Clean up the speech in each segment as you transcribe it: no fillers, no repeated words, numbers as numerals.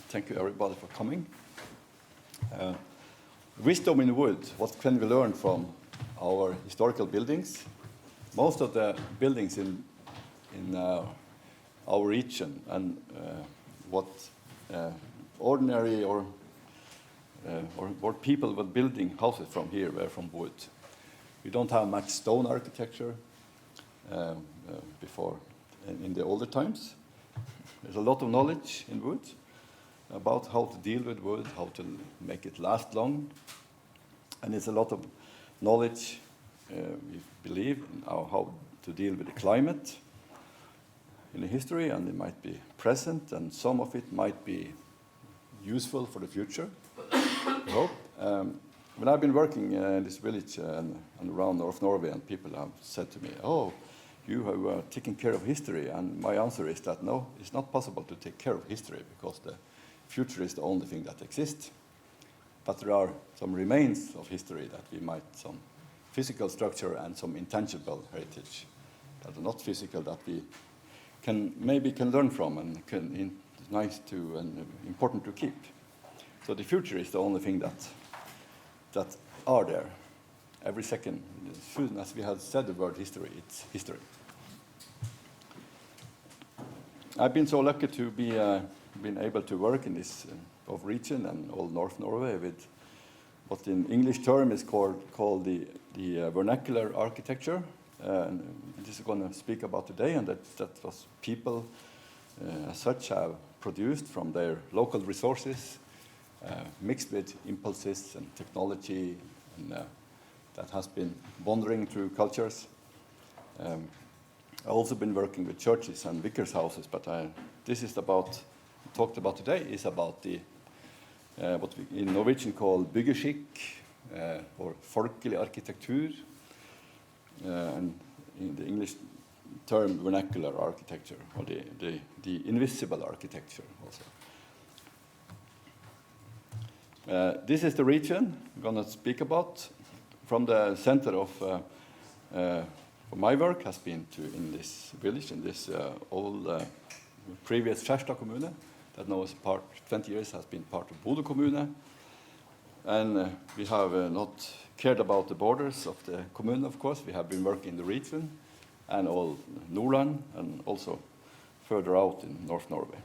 thank you everybody for coming. Wisdom in wood, what can we learn from our historical buildings? Most of the buildings in our region and what ordinary or what people were building houses from here were from wood. We don't have much stone architecture before in the older times. There's a lot of knowledge in wood about how to deal with wood, how to make it last long. And there's a lot of knowledge, we believe, in how to deal with the climate in the history, and it might be present, and some of it might be useful for the future, I hope. When I've been working in this village and around North Norway, and people have said to me, oh, you have taken care of history, and my answer is that no, it's not possible to take care of history because the future is the only thing that exists. But there are some remains of history that we might, some physical structure and some intangible heritage that are not physical that we maybe can learn from and it's nice to and important to keep. So the future is the only thing that are there. Every second, as soon as we have said the word history, it's history. I've been so lucky to be been able to work in this of region and all North Norway with what in English term is called the vernacular architecture. And this is going to speak about today, and that was people as such have produced from their local resources, mixed with impulses and technology, and that has been wandering through cultures. I've also been working with churches and vicars' houses, but this is talked about today is about the what we in Norwegian call byggeskikk or folkelig arkitektur, and in the English term vernacular architecture, or the invisible architecture also. This is the region I'm going to speak about. From the center of my work has been in this village, in this old previous Skjærstad kommune, that now is 20 years has been part of Bodø kommune. And we have not cared about the borders of the commune, of course. We have been working in the region and all Nordland and also further out in North Norway.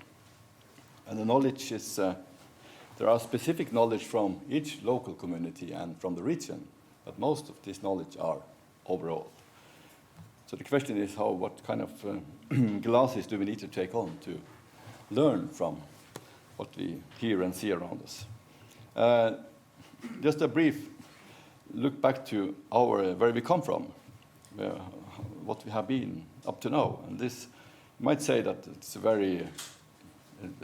And the knowledge is, there are specific knowledge from each local community and from the region, but most of this knowledge are overall. So the question is what kind of glasses do we need to take on to learn from what we hear and see around us? Just a brief look back to where we come from, what we have been up to now. And this might say that it's a very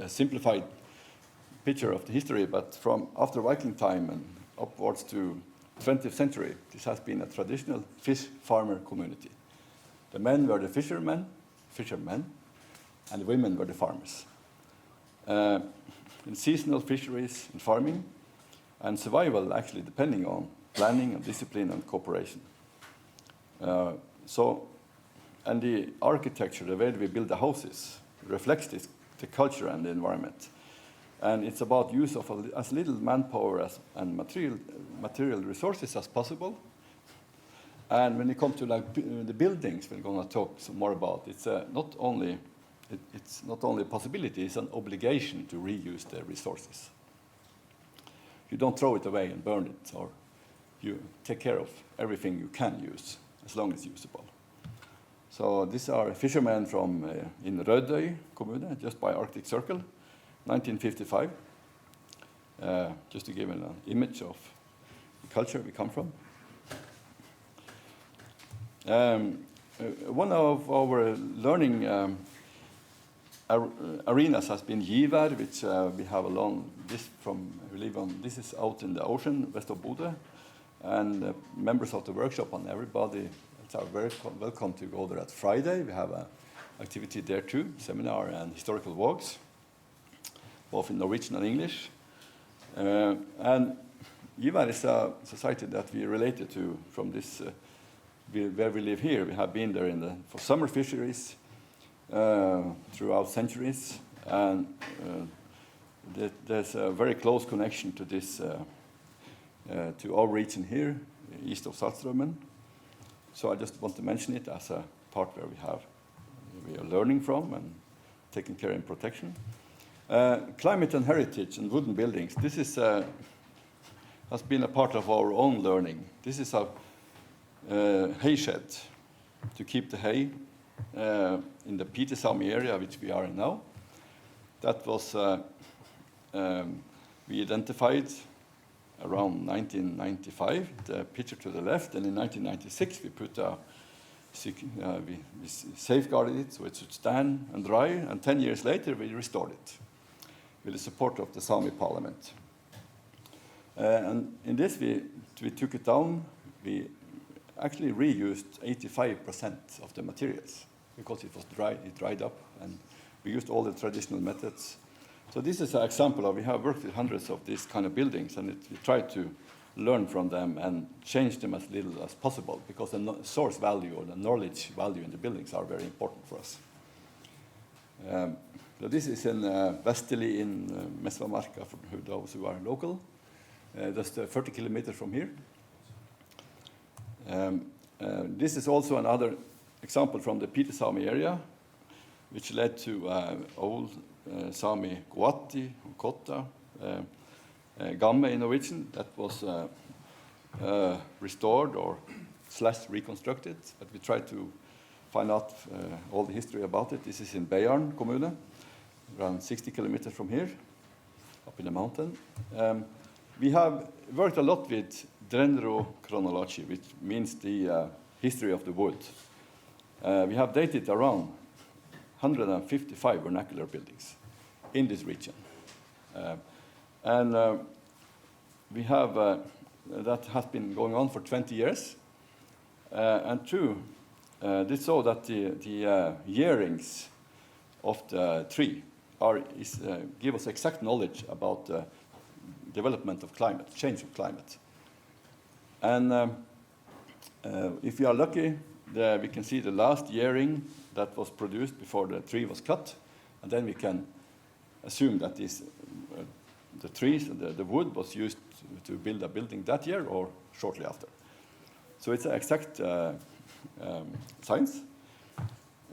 simplified picture of the history, but from after Viking time and upwards to 20th century, this has been a traditional fish farmer community. The men were the fishermen, and the women were the farmers. In seasonal fisheries and farming, and survival actually depending on planning and discipline and cooperation. And the architecture, the way we build the houses, reflects the culture and the environment. And it's about use of as little manpower and material resources as possible. And when it comes to the buildings, we're going to talk some more about. It's not only a possibility; it's an obligation to reuse the resources. You don't throw it away and burn it, or you take care of everything you can use as long as usable. So these are fishermen from in Rødøy kommune, just by Arctic Circle, 1955. Just to give an image of the culture we come from. One of our learning arenas has been Givær, which we have along this this is out in the ocean west of Bodø, and members of the workshop and everybody are very welcome to go there at Friday. We have an activity there too, seminar and historical walks, both in Norwegian and English. And Givær is a society that we related to from this where we live here. We have been there for summer fisheries throughout centuries, and there's a very close connection to this, to our region here, east of Saltstraumen. So I just want to mention it as a part where we are learning from and taking care and protection. Climate and heritage and wooden buildings. This is has been a part of our own learning. This is a hay shed to keep the hay in the Pietisami area, which we are in now. That was we identified around 1995. The picture to the left, and in 1996 we put we safeguarded it so it should stand and dry, and 10 years later we restored it with the support of the Sami parliament. And in this we took it down. We actually reused 85% of the materials because it was dried. It dried up, and we used all the traditional methods. So this is an example of, we have worked with hundreds of these kind of buildings, and we try to learn from them and change them as little as possible, because the source value or the knowledge value in the buildings are very important for us. So this is in Westerli in Mesvamarka, for those who are local. Just 30 kilometers from here. This is also another example from the Pietisami area, which led to old Sami Kuatti, Kotta, Gamme in Norwegian, that was restored or / reconstructed, but we tried to find out all the history about it. This is in Beiarn kommune, around 60 kilometers from here, up in the mountain. We have worked a lot with dendrochronology, which means the history of the wood. We have dated around 155 vernacular buildings in this region. And we have, that has been going on for 20 years. And this so that the yearings of the tree give us exact knowledge about the development of climate, change of climate. And if we are lucky, we can see the last yearing that was produced before the tree was cut, and then we can assume that the trees, the wood was used to build a building that year or shortly after. So it's an exact science.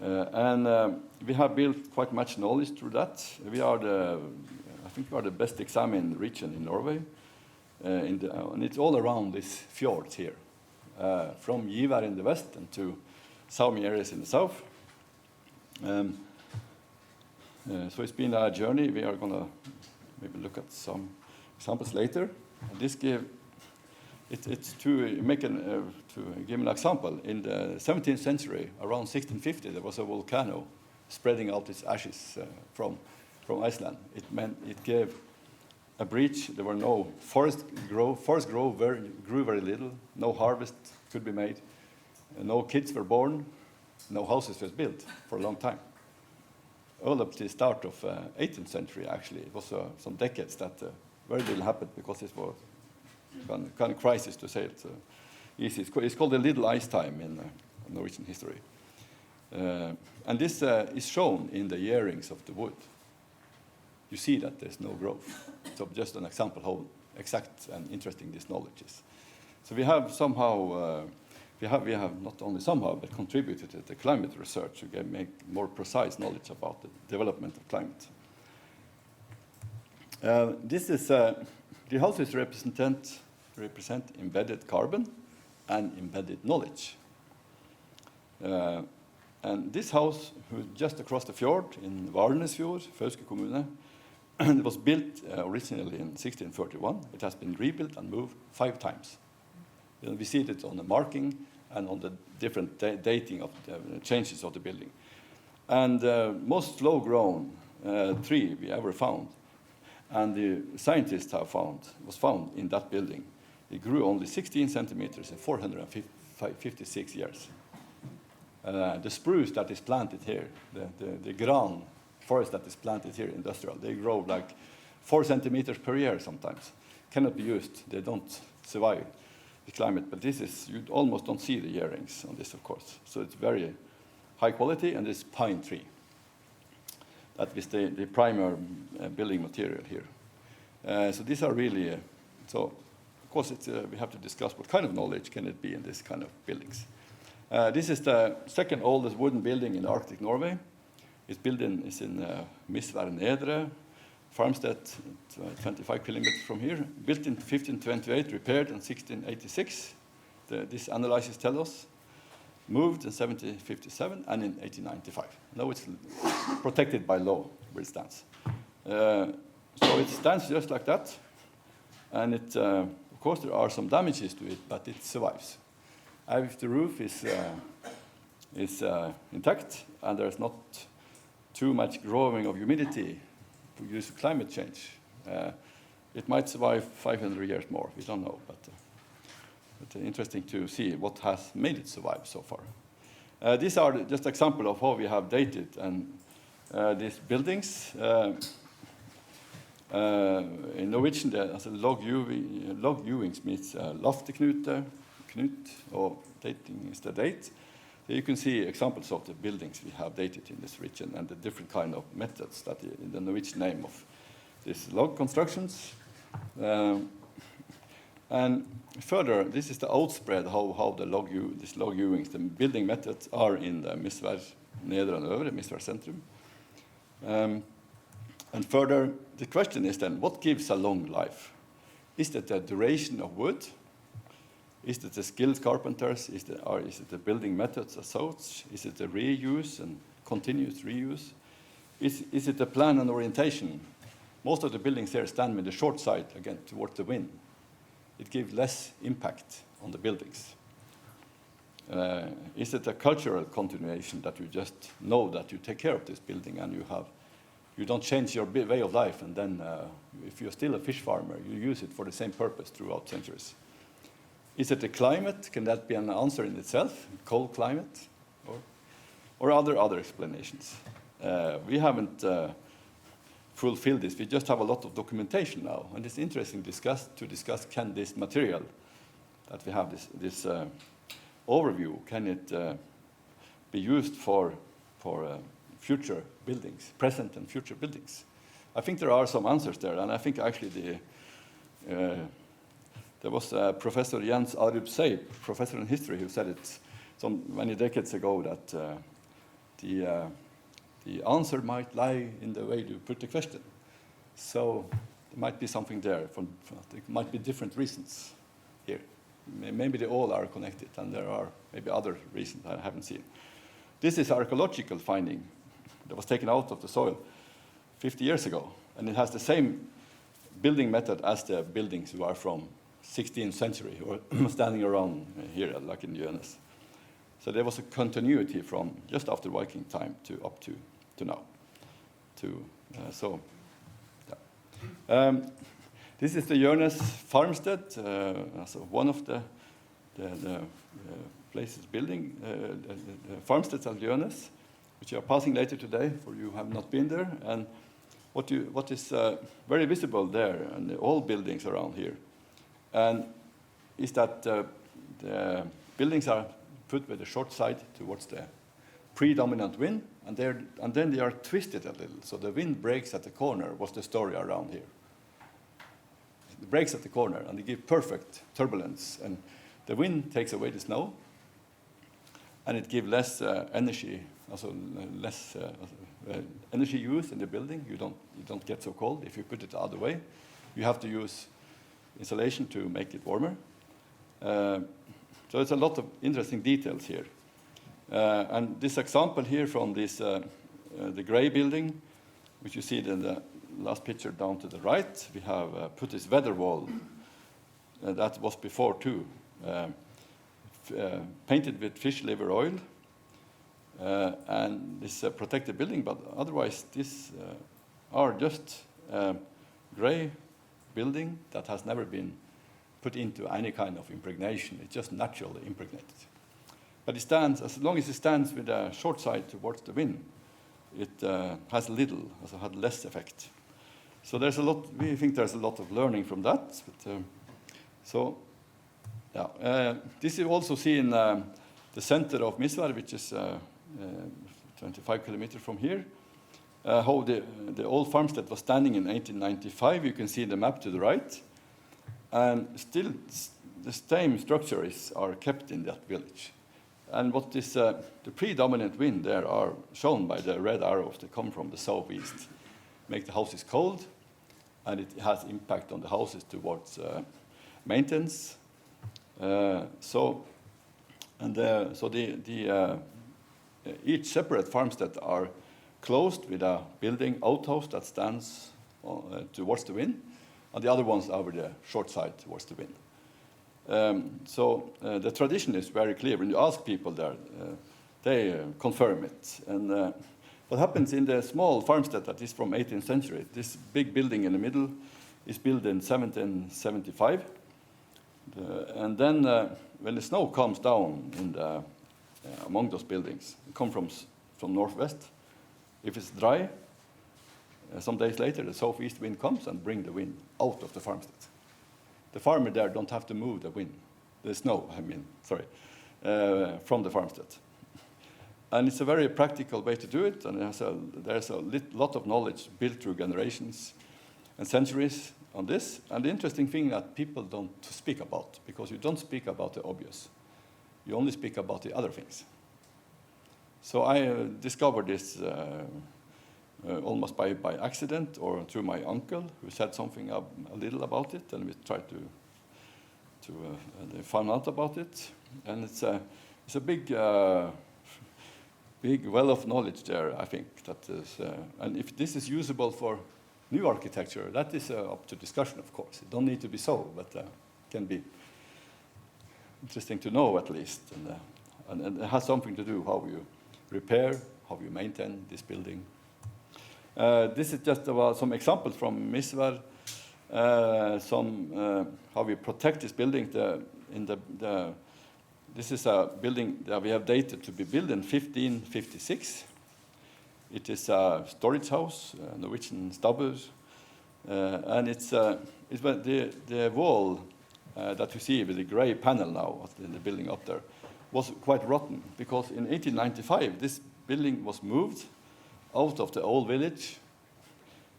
And we have built quite much knowledge through that. I think we are the best examined region in Norway. And it's all around this fjord here, from Givær in the west and to Sami areas in the south. So it's been a journey. We are going to maybe look at some examples later. And this it's to give an example. In the 17th century, around 1650, there was a volcano spreading out its ashes from Iceland. It gave a breach. There were no forest grew very little. No harvest could be made. No kids were born. No houses were built for a long time. All up to the start of 18th century, actually, it was some decades that very little happened because it was kind of crisis, to say it easy. It's called the Little Ice Time in Norwegian history. And this is shown in the yearings of the wood. You see that there's no growth. So just an example how exact and interesting this knowledge is. So we have somehow, we have not only somehow, but contributed to the climate research to make more precise knowledge about the development of climate. This is, the houses represent embedded carbon and embedded knowledge. And this house, just across the fjord in Varnesfjord, Fauske kommune, it was built originally in 1631. It has been rebuilt and moved 5 times. We see it on the marking and on the different dating of the changes of the building. And most slow-grown tree we ever found, and the scientists was found in that building. It grew only 16 centimeters in 456 years. The spruce that is planted here, the gran forest that is planted here, industrial, they grow like 4 centimeters per year sometimes. Cannot be used. They don't survive the climate. But this is, you almost don't see the yearings on this, of course. So it's very high quality, and it's pine tree. That was the primary building material here. So these are really, so of course we have to discuss what kind of knowledge can it be in this kind of buildings. This is the second oldest wooden building in Arctic Norway. It's built in Misvær Nedre, farmstead, 25 kilometers from here. Built in 1528, repaired in 1686. This analysis tell us. Moved in 1757 and in 1895. Now it's protected by law where it stands. So it stands just like that. And it, of course, there are some damages to it, but it survives. If the roof is intact and there's not too much growing of humidity due to climate change, it might survive 500 years more. We don't know, but it's interesting to see what has made it survive so far. These are just examples of how we have dated and these buildings. In Norwegian, log-hewings means lofteknute, knut, or dating is the date. Here you can see examples of the buildings we have dated in this region and the different kind of methods that in the Norwegian name of these log constructions. And further, this is the outspread how the these log hewings, the building methods are in the Misvær Nedre and Øvre, Misvær Centrum. And further, the question is then, what gives a long life? Is it the duration of wood? Is it the skilled carpenters? Is it the building methods as such? Is it the reuse and continuous reuse? Is it the plan and orientation? Most of the buildings here stand with the short side, again, towards the wind. It gives less impact on the buildings. Is it a cultural continuation that you just know that you take care of this building and you don't change your way of life, and then if you're still a fish farmer, you use it for the same purpose throughout centuries? Is it the climate? Can that be an answer in itself? Cold climate? Or other explanations? We haven't fulfilled this. We just have a lot of documentation now. And it's interesting to discuss can this material that we have, this overview, can it be used for future buildings, present and future buildings? I think there are some answers there. And I think actually there was Professor Jens Arup Seip, professor in history, who said it many decades ago that the answer might lie in the way you put the question. So there might be something there. There might be different reasons here. Maybe they all are connected, and there are maybe other reasons I haven't seen. This is archaeological finding that was taken out of the soil 50 years ago, and it has the same building method as the buildings who are from 16th century, who are standing around here, like in Gjønes. So there was a continuity from just after Viking time to up to now. This is the Gjønes farmstead, one of the places building the farmsteads at Gjønes, which you are passing later today, for you have not been there. And what is very visible there, and all buildings around here, and is that the buildings are put with the short side towards the predominant wind, and then they are twisted a little. So the wind breaks at the corner, was the story around here. It breaks at the corner, and they give perfect turbulence. And the wind takes away the snow, and it gives less energy, also less energy use in the building. You don't get so cold if you put it the other way. You have to use insulation to make it warmer. So it's a lot of interesting details here. And this example here from this, the gray building, which you see in the last picture down to the right, we have put this weather wall. That was before too. Painted with fish liver oil. And this protected building, but otherwise these are just gray building that has never been put into any kind of impregnation. It's just naturally impregnated. But it stands, as long as it stands with a short side towards the wind, it has little, also had less effect. So there's a lot, we think there's a lot of learning from that. But, this is also seen the center of Misvær, which is 25 kilometers from here. how the old farmstead was standing in 1895. You can see the map to the right. And still the same structures are kept in that village. And what is the predominant wind there are shown by the red arrows that come from the southeast, make the houses cold, and it has impact on the houses towards maintenance. Each separate farmstead are closed with a building outhouse that stands towards the wind, and the other ones are with the short side towards the wind. The tradition is very clear. When you ask people there, they confirm it. And what happens in the small farmstead that is from 18th century, this big building in the middle is built in 1775. And then when the snow comes down among those buildings, it comes from northwest. If it's dry, some days later, the southeast wind comes and brings the wind out of the farmstead. The farmer there don't have to move the snow, from the farmstead. And it's a very practical way to do it, and there's a lot of knowledge built through generations and centuries on this. And the interesting thing that people don't speak about, because you don't speak about the obvious. You only speak about the other things. So I discovered this almost by accident or through my uncle, who said something a little about it, and we tried to find out about it. And it's a big well of knowledge there, I think. That is, and if this is usable for new architecture, that is up to discussion, of course. It don't need to be so, but can be interesting to know at least. And it has something to do how you repair, how you maintain this building. This is just about some examples from Misvær, how we protect this building. This is a building that we have dated to be built in 1556. It is a storage house, Norwegian stabbur, and it's the wall that you see with the gray panel now in the building up there was quite rotten, because in 1895 this building was moved out of the old village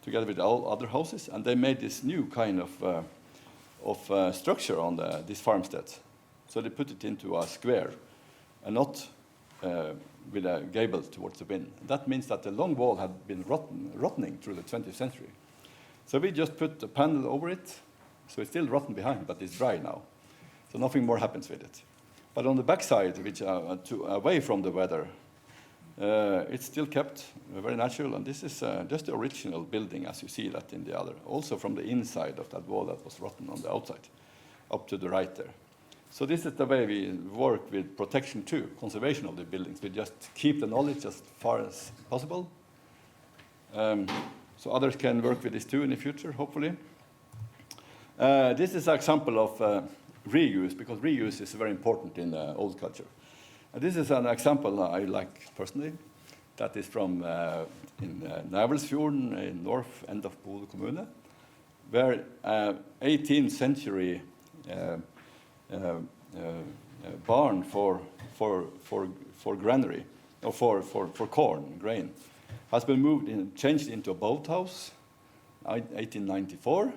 together with all other houses, and they made this new kind of structure on this farmstead. So they put it into a square and not with a gable towards the wind. That means that the long wall had been rotting through the 20th century. So we just put a panel over it, so it's still rotten behind, but it's dry now. So nothing more happens with it. But on the backside, which are away from the weather, it's still kept very natural, and this is just the original building as you see that in the other. Also from the inside of that wall that was rotten on the outside, up to the right there. So this is the way we work with protection too, conservation of the buildings. We just keep the knowledge as far as possible. So others can work with this too in the future, hopefully. This is an example of reuse, because reuse is very important in old culture. This is an example I like personally. That is from in Nævelsfjorden in north end of Bodø kommune, where 18th century barn for granary, or for corn, grain, has been changed into a boathouse, 1894.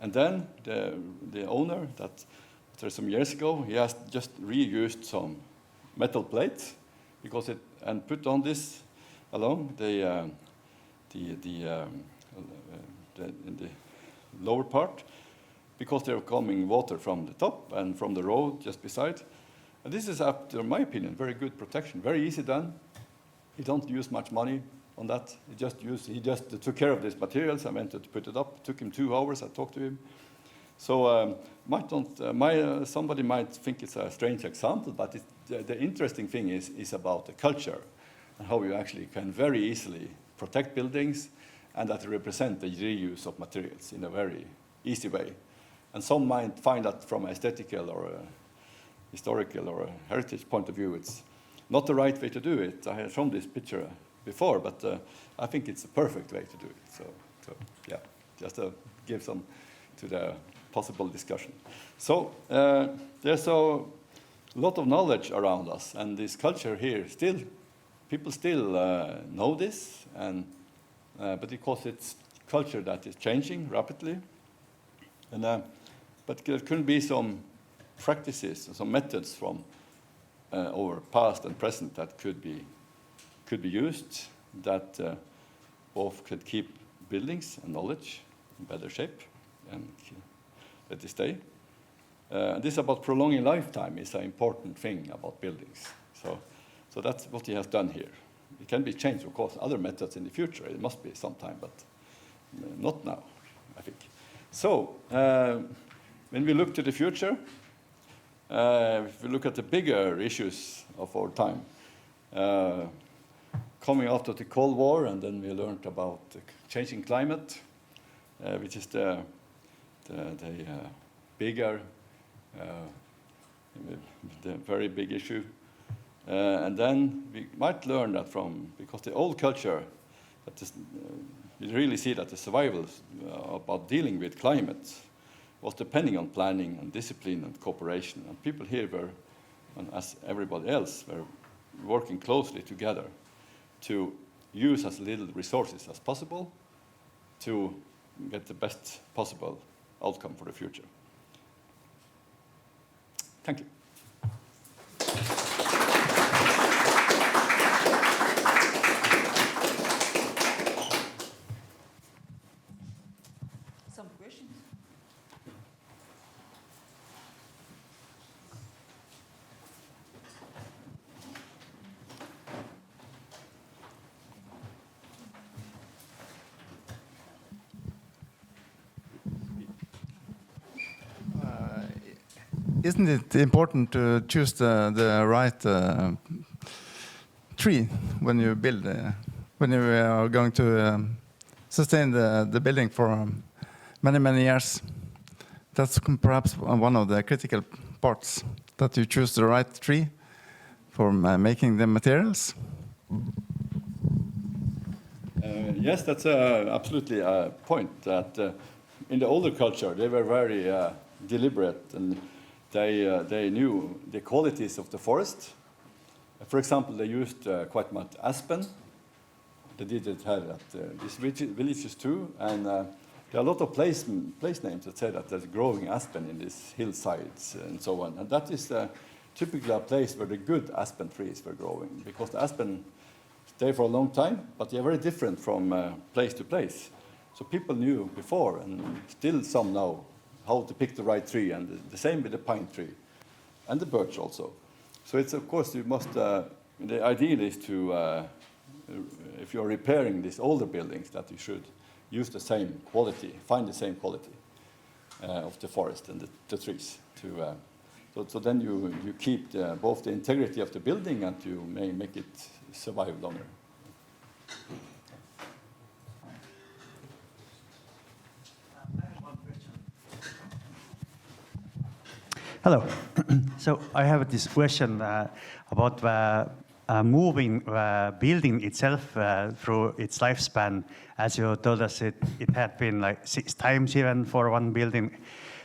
And then the owner, that some years ago, he has just reused some metal plates and put on this along in the lower part, because they're coming water from the top and from the road just beside. And this is, after my opinion, very good protection, very easy done. He don't use much money on that. He just took care of these materials and went to put it up. It took him 2 hours. I talked to him. So somebody might think it's a strange example, but the interesting thing is about the culture and how you actually can very easily protect buildings, and that represent the reuse of materials in a very easy way. And some might find that from an aesthetical or a historical or a heritage point of view, it's not the right way to do it. I have shown this picture before, but I think it's the perfect way to do it. So yeah, just to give some to the possible discussion. So there's a lot of knowledge around us, and this culture here people still know this, and but because it's culture that is changing rapidly. And, but there could be some practices, some methods from our past and present that could be used that both could keep buildings and knowledge in better shape and let they stay. This about prolonging lifetime is an important thing about buildings. So that's what he has done here. It can be changed, of course, other methods in the future. It must be sometime, but not now, I think. So when we look to the future, if we look at the bigger issues of our time, coming out of the Cold War, and then we learned about the changing climate, which is the bigger, the very big issue. And then we might learn that because the old culture, you really see that the survival about dealing with climate was depending on planning and discipline and cooperation. And people here were, and as everybody else, were working closely together to use as little resources as possible to get the best possible outcome for the future. Thank you. Some questions? Isn't it important to choose the right tree when you build, when you are going to sustain the building for many, many years? That's perhaps one of the critical parts, that you choose the right tree for making the materials. Yes, that's absolutely a point. That in the older culture, they were very deliberate, and they knew the qualities of the forest. For example, they used quite much aspen. They did it here at these villages too, and there are a lot of place names that say that there's growing aspen in these hillsides and so on. And that is typically a place where the good aspen trees were growing, because the aspen stay for a long time, but they are very different from place to place. So people knew before, and still some know, how to pick the right tree, and the same with the pine tree, and the birch also. So it's, of course, you must, the ideal is to, if you're repairing these older buildings, that you should use the same quality, find the same quality of the forest and the trees. So then you keep both the integrity of the building, and you may make it survive longer. Hello. So I have this question about moving building itself through its lifespan. As you told us, it had been like 6 times even for one building.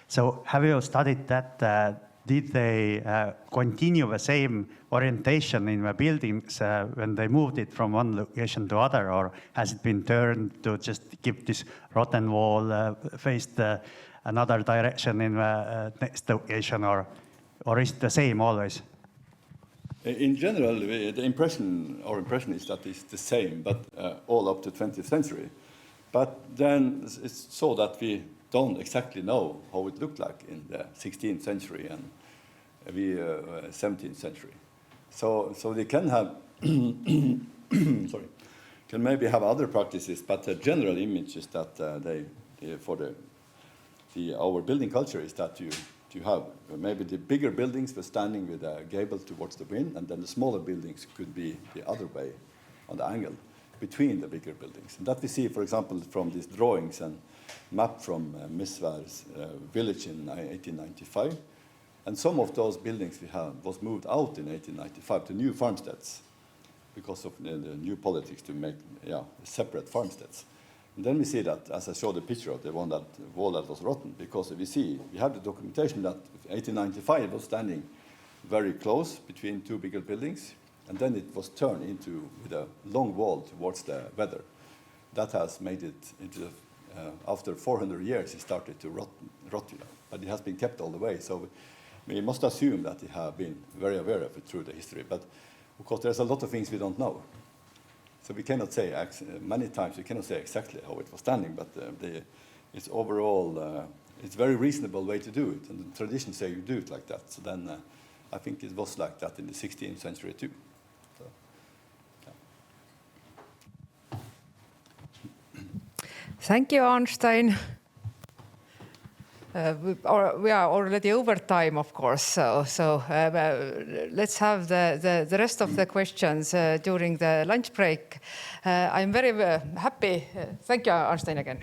So have you studied that? Did they continue the same orientation in the buildings when they moved it from one location to other, or has it been turned to just keep this rotten wall faced another direction in the next location, or is it the same always? In general, our impression is that it's the same, but all up to 20th century. But then it's so that we don't exactly know how it looked like in the 16th century and the 17th century. So they can have, can maybe have other practices, but the general image is that our building culture is that you have maybe the bigger buildings were standing with a gable towards the wind, and then the smaller buildings could be the other way on the angle between the bigger buildings. And that we see, for example, from these drawings and map from Misvær's village in 1895. And some of those buildings we have was moved out in 1895 to new farmsteads because of the new politics to make separate farmsteads. And then we see that, as I showed the picture of the wall that was rotten, because we have the documentation that 1895 was standing very close between 2 bigger buildings, and then it was turned into with a long wall towards the weather. that has made it into, after 400 years, it started to rot, but it has been kept all the way. So we must assume that they have been very aware of it through the history. But of course, there's a lot of things we don't know. So we cannot say, many times we cannot say exactly how it was standing, but it's overall, it's a very reasonable way to do it. And the traditions say you do it like that. So then I think it was like that in the 16th century too. So, yeah. Thank you, Arnstein. We are already over time, of course, so let's have the rest of the questions during the lunch break. I'm very happy. Thank you, Arnstein, again.